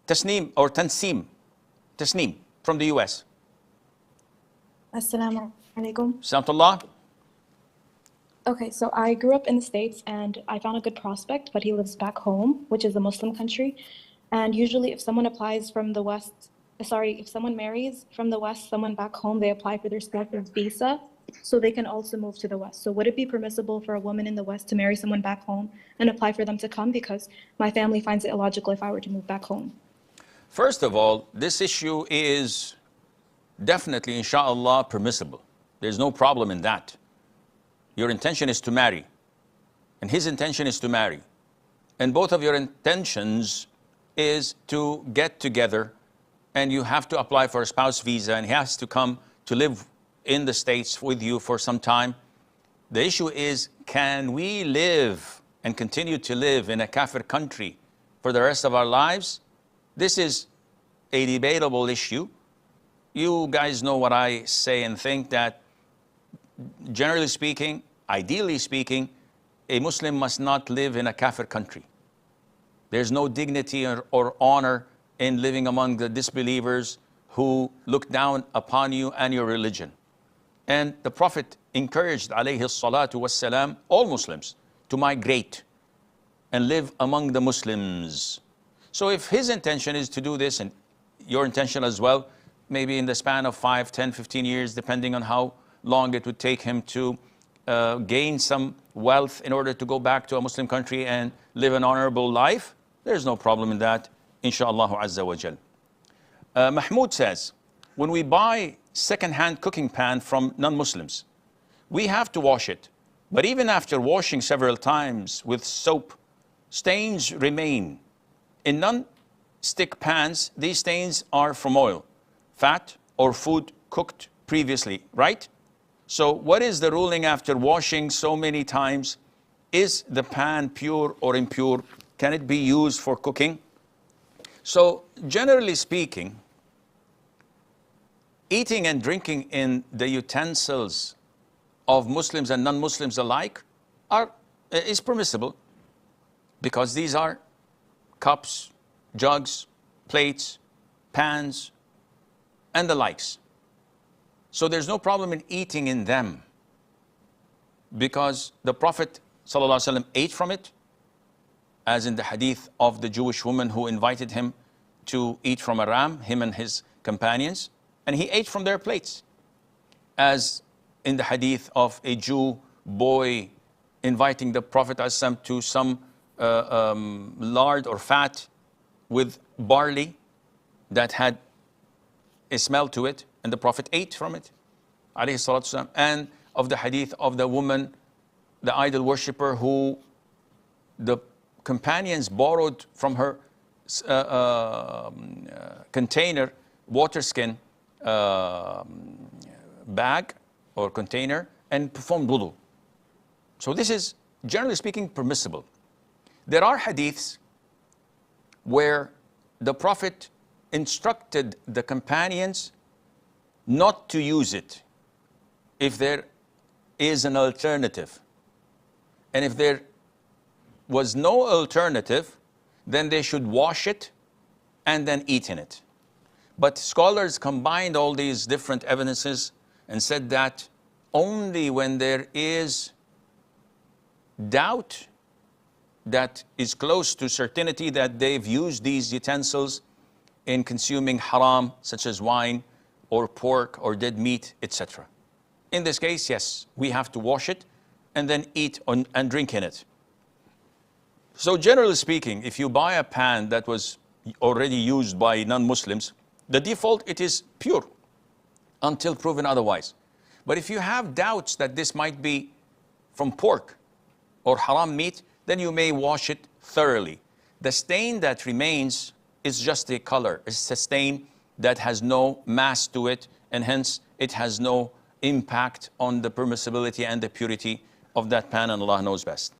Tasneem or Tanseem. Tasneem from the US. Assalamu alaikum. Salamullah. Okay, so I grew up in the States and I found a good prospect, but he lives back home, which is a Muslim country. And usually if someone applies from the West, if someone marries from the West, someone back home, they apply for their spouse's visa so they can also move to the West. So would it be permissible for a woman in the West to marry someone back home and apply for them to come? Because my family finds it illogical if I were to move back home. First of all, this issue is definitely, inshallah, permissible. There's no problem in that. Your intention is to marry, and his intention is to marry. And both of your intentions is to get together, and you have to apply for a spouse visa, and he has to come to live in the States with you for some time. The issue is, can we live and continue to live in a Kafir country for the rest of our lives? This is a debatable issue. You guys know what I say and think, that generally speaking, ideally speaking, a Muslim must not live in a Kafir country. There's no dignity or honor in living among the disbelievers who look down upon you and your religion. And the Prophet encouraged, alayhi salatu wassalam, all Muslims to migrate and live among the Muslims. So if his intention is to do this, and your intention as well, maybe in the span of 5, 10, 15 years, depending on how long it would take him to gain some wealth in order to go back to a Muslim country and live an honorable life, there's no problem in that, inshallah azza wa jal. Mahmoud says, when we buy second-hand cooking pan from non-Muslims, we have to wash it. But even after washing several times with soap, stains remain. In non-stick pans, these stains are from oil, fat, or food cooked previously, right? So what is the ruling after washing so many times? Is the pan pure or impure? Can it be used for cooking? So generally speaking, eating and drinking in the utensils of Muslims and non-Muslims alike is permissible, because these are cups, jugs, plates, pans, and the likes. So there's no problem in eating in them, because the Prophet ﷺ ate from it, as in the hadith of the Jewish woman who invited him to eat from a ram, him and his companions, and he ate from their plates. As in the hadith of a Jew boy inviting the Prophet ﷺ to some lard or fat with barley that had a smell to it, and the Prophet ate from it, alayhi salatu wasalam. And of the hadith of the woman, the idol worshipper, who the companions borrowed from her container, water skin bag or container, and performed wudu. So this is, generally speaking, permissible. There are hadiths where the Prophet instructed the companions not to use it if there is an alternative. And if there was no alternative, then they should wash it and then eat in it. But scholars combined all these different evidences and said that only when there is doubt that is close to certainty that they've used these utensils in consuming haram, such as wine or pork or dead meat, etc. In this case, yes, we have to wash it and then eat and drink in it. So generally speaking, if you buy a pan that was already used by non-Muslims, the default, it is pure until proven otherwise. But if you have doubts that this might be from pork or haram meat, then you may wash it thoroughly. The stain that remains is just a color. It's a stain that has no mass to it, and hence it has no impact on the permissibility and the purity of that pan, and Allah knows best.